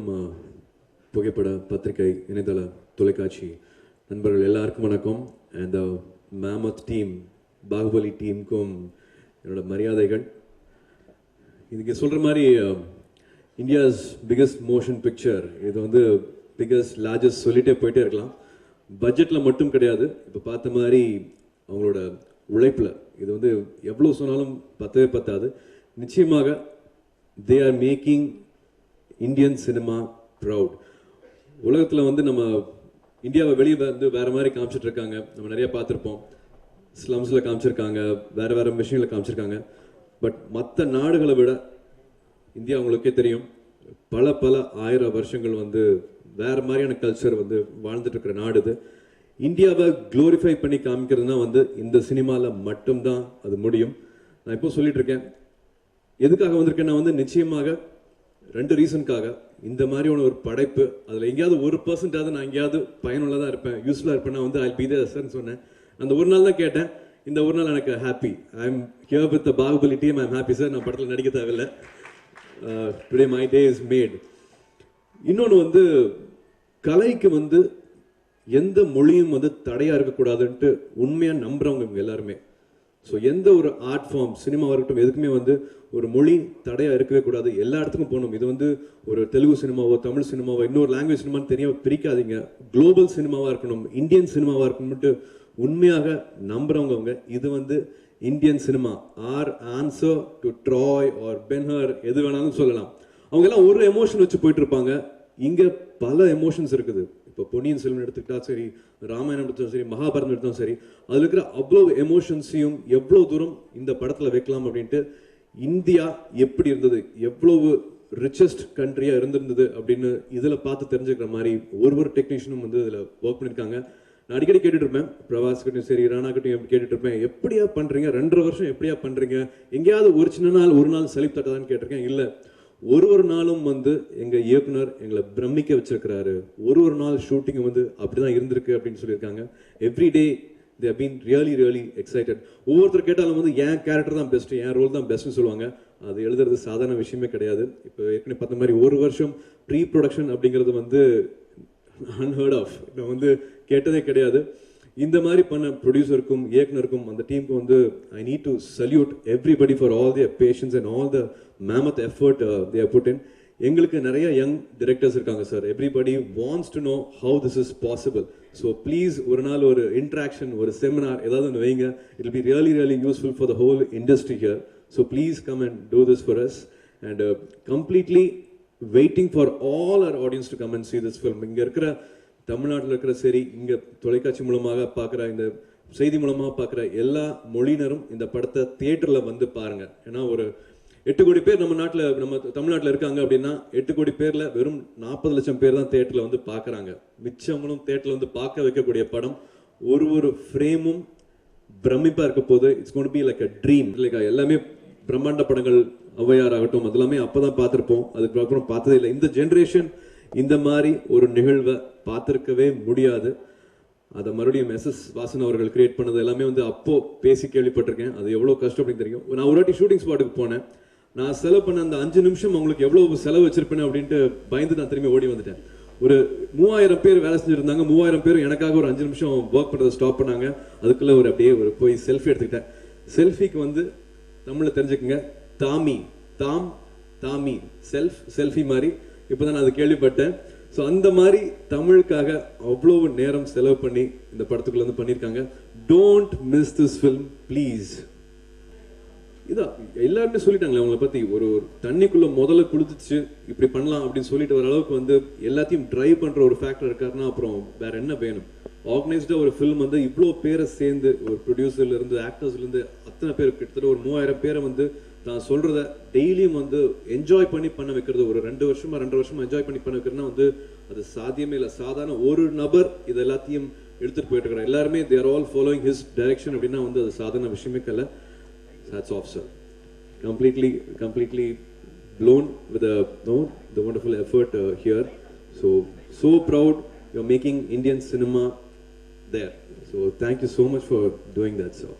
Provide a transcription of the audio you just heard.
புகைப்பட பத்திரிகை இணையதள தொலைக்காட்சி நண்பர்கள் எல்லாருக்கும் வணக்கம். அண்ட் மேமத் டீம், பாகுபலி டீமுக்கும் என்னோட மரியாதைகள். இதுக்கு சொல்கிற மாதிரி இந்தியாஸ் பிக்கஸ்ட் மோஷன் பிக்சர், இது வந்து பிக்கஸ்ட் லார்ஜஸ்ட் சொல்லிட்டே போயிட்டே இருக்கலாம். பட்ஜெட்டில் மட்டும் கிடையாது, இப்போ பார்த்த மாதிரி அவங்களோட உழைப்பில் இது வந்து எவ்வளோ சொன்னாலும் பத்தவே பத்தாது. நிச்சயமாக they are making Indian cinema proud. உலகத்தில் வந்து நம்ம இந்தியாவை வெளியே வந்து வேறு மாதிரி காமிச்சிட்டு இருக்காங்க. நம்ம நிறைய பார்த்துருப்போம், ஸ்லம்ஸில் காமிச்சிருக்காங்க, வேறு வேறு விஷயங்களை காமிச்சிருக்காங்க. பட் மற்ற நாடுகளை விட இந்தியா அவங்களுக்கே தெரியும், பல பல ஆயிரம் வருஷங்கள் வந்து வேறு மாதிரியான கல்ச்சர் வந்து வாழ்ந்துட்டு இருக்கிற நாடு இது. இந்தியாவை க்ளோரிஃபை பண்ணி காமிக்கிறதுனா வந்து இந்த சினிமாவில் மட்டும்தான் அது முடியும். நான் இப்போ சொல்லிட்டு இருக்கேன், எதுக்காக வந்திருக்கேன் வந்து நிச்சயமாக 2 ரீசனுக்காக. இந்த மாதிரியான ஒரு படைப்பு, அதில் எங்கேயாவது 1% நான் எங்கேயாவது பயனுள்ளதாக இருப்பேன், யூஸ்ஃபுல்லாக இருப்பேன்னா வந்து ஐ பி தேர் சார்னு சொன்னேன். அந்த ஒரு நாள் தான் கேட்டேன். இந்த ஒரு நாள் எனக்கு happy. I am here with the Baahubali team. I am happy sir. நான் படத்தில் நடிக்க தேவையில்லை. Today my day is made. இன்னொன்று வந்து கலைக்கு வந்து எந்த மொழியும் வந்து தடையாக இருக்கக்கூடாதுன்ட்டு உண்மையாக நம்புகிறவங்க இவங்க எல்லாருமே. ஸோ எந்த ஒரு ஆர்ட் ஃபார்ம், சினிமாவாக இருக்கட்டும், எதுக்குமே வந்து ஒரு மொழி தடையாக இருக்கவே கூடாது. எல்லா இடத்துக்கும் போகணும். இது வந்து ஒரு தெலுங்கு சினிமாவோ, தமிழ் சினிமாவோ, இன்னொரு லாங்குவேஜ் சினிமான்னு தெரியாமல் பிரிக்காதீங்க. குளோபல் சினிமாவாக இருக்கணும், இந்தியன் சினிமாவாக இருக்கணும்ட்டு உண்மையாக நம்புகிறவங்க அவங்க. இது வந்து Indian cinema. Or answer to Troy or Ben Hur, எது வேணாலும் சொல்லலாம். அவங்க எல்லாம் ஒரு எமோஷன் வச்சு போயிட்டு இருப்பாங்க. இங்கே பல எமோஷன்ஸ் இருக்குது. இப்போ பொன்னியின் செல்வன் எடுத்துக்கிட்டா சரி, ராமாயணம் எடுத்தாலும் சரி, மகாபாரதம் எடுத்தாலும் சரி, அதில் இருக்கிற அவ்வளோ எமோஷன்ஸையும் எவ்வளோ தூரம் இந்த படத்தில் வைக்கலாம் அப்படின்ட்டு, இந்தியா எப்படி இருந்தது, எவ்வளவு ரிச்சஸ்ட் கண்ட்ரியாக இருந்திருந்தது அப்படின்னு இதில் பார்த்து தெரிஞ்சுக்கிற மாதிரி ஒரு டெக்னீஷியனும் வந்து இதில் ஒர்க் பண்ணியிருக்காங்க. நான் அடிக்கடி கேட்டுட்டு இருப்பேன், பிரபாஸ் கிட்டையும் சரி, ராணா கிட்டையும் கேட்டுட்டு இருப்பேன், எப்படியா பண்ணுறீங்க, 2.5 வருஷம் எப்படியா பண்ணுறீங்க, எங்கேயாவது ஒரு சின்ன நாள் ஒரு நாள் சலிப்பு தட்டதான்னு கேட்டிருக்கேன். இல்லை, ஒரு நாளும் வந்து எங்கள் இயக்குனர் எங்களை பிரமிக்க வச்சிருக்கிறாரு. ஒரு நாள் ஷூட்டிங் வந்து அப்படிதான் இருந்திருக்கு அப்படின்னு சொல்லியிருக்காங்க. Every day they have been really excited. ஒவ்வொருத்தர் கேட்டாலும் வந்து என் கேரக்டர் தான் பெஸ்ட், என் ரோல் தான் பெஸ்ட்னு சொல்லுவாங்க. அது எழுதுறது சாதாரண விஷயமே கிடையாது. இப்போ ஏற்கனவே பார்த்த மாதிரி 1 வருஷம் ப்ரீ ப்ரொடக்ஷன் அப்படிங்கிறது வந்து அன்ஹர்ட் ஆஃப், நான் வந்து கேட்டதே கிடையாது. இந்த மாதிரி பண்ண ப்ரொடியூசருக்கும் இயக்குனருக்கும் அந்த டீமுக்கும் வந்து I need to salute everybody for all their passions and all the mammoth effort they have put in. எங்களுக்கு நிறைய யங் டிரெக்டர்ஸ் இருக்காங்க sir. Everybody wants to know how this is possible. So please ஒரு நாள் ஒரு interaction, ஒரு seminar ஏதாவது ஒன்று வைங்க. It will be really useful for the whole industry here. So please come and do this for us. And completely waiting for all our audience to come and see this film. இங்கே இருக்கிற தமிழ்நாட்டில் இருக்கிற சரி, இங்கே தொலைக்காட்சி மூலமாக பார்க்குற, இந்த செய்தி மூலமாக பார்க்குற எல்லா மொழியினரும் இந்த படத்தை தியேட்டரில் வந்து பாருங்கள். ஏன்னா ஒரு 8 கோடி பேர் நம்ம நாட்டில், நம்ம தமிழ்நாட்டில் இருக்காங்க அப்படின்னா 8 கோடி பேரில் வெறும் 40 லட்சம் பேர் தான் தியேட்டரில் வந்து பார்க்குறாங்க. மிச்சவங்களும் தியேட்டரில் வந்து பார்க்க வைக்கக்கூடிய படம். ஒரு ஃப்ரேமும் பிரமிப்பாக இருக்க போது. It's gonna be like a dream. Like எல்லாமே பிரம்மாண்ட படங்கள், ஔவையார் ஆகட்டும், அது எல்லாமே அப்போ தான் பார்த்துருப்போம். அதுக்கப்புறம் பார்த்ததே இல்லை. இந்த ஜென்ரேஷன் இந்த மாதிரி ஒரு நிகழ்வை பார்த்துருக்கவே முடியாது. அதை மறுபடியும் எஸ்.எஸ். வாசன் அவர்கள் கிரியேட் பண்ணது எல்லாமே வந்து அப்போ பேசி கேள்விப்பட்டிருக்கேன். அது எவ்வளோ கஷ்டம் அப்படின்னு தெரியும். நான் ஒரு வாட்டி ஷூட்டிங் ஸ்பாட்டுக்கு போனேன். நான் செலவு பண்ண அந்த 5 நிமிஷம் அவங்களுக்கு எவ்வளவு செலவு வச்சிருப்பேன் அப்படின்ட்டு பயந்து நான் திரும்பி ஓடி வந்துட்டேன். ஒரு 3000 பேர் வேலை செஞ்சுருந்தாங்க. 3000 பேர் எனக்காக ஒரு 5 நிமிஷம் ஒர்க் பண்ணுறதை ஸ்டாப் பண்ணாங்க. அதுக்குள்ளே அப்படியே போய் செல்ஃபி எடுத்துக்கிட்டேன். செல்ஃபிக்கு வந்து தமிழில் தெரிஞ்சுக்கங்க, தாமி, தாமி, செல்ஃபி மாதிரி. இப்போ தான் நான் அதை கேள்விப்பட்டேன். ஸோ அந்த மாதிரி தமிழுக்காக அவ்வளோ நேரம் செலவு பண்ணி இந்த படத்துக்குள்ள வந்து பண்ணியிருக்காங்க. Don't miss this film please. இதான் எல்லாருமே சொல்லிட்டாங்களே அவங்களை பற்றி. ஒரு தண்ணிக்குள்ள முதல்ல குளிச்சு இப்படி பண்ணலாம் அப்படின்னு சொல்லிட்டு வர அளவுக்கு வந்து எல்லாத்தையும் ட்ரைவ் பண்ணுற ஒரு ஃபேக்டர் இருக்காருன்னா அப்புறம் வேற என்ன வேணும்? ஆர்கனைஸ்டாக ஒரு ஃபில்ம் வந்து இவ்வளோ பேரை சேர்ந்து, ஒரு ப்ரொடியூசர்லேருந்து ஆக்டர்ஸ்லேருந்து அத்தனை பேர், கிட்டத்தட்ட ஒரு 3000 பேரை வந்து நான் சொல்கிறத டெய்லியும் வந்து என்ஜாய் பண்ணி பண்ண வைக்கிறது. ஒரு 2 வருஷமா என்ஜாய் பண்ணி பண்ண வைக்கிறதுனா வந்து அது சாத்தியமே இல்லை. சாதாரண ஒரு நபர் இது எல்லாத்தையும் எடுத்துகிட்டு போயிட்டு இருக்கிறார். எல்லாருமே they are all following his direction அப்படின்னா வந்து அது சாதாரண விஷயமே இல்லை. Hats off, sir. Completely blown with the wonderful effort here. So proud you're making Indian cinema there. So thank you so much for doing that, sir.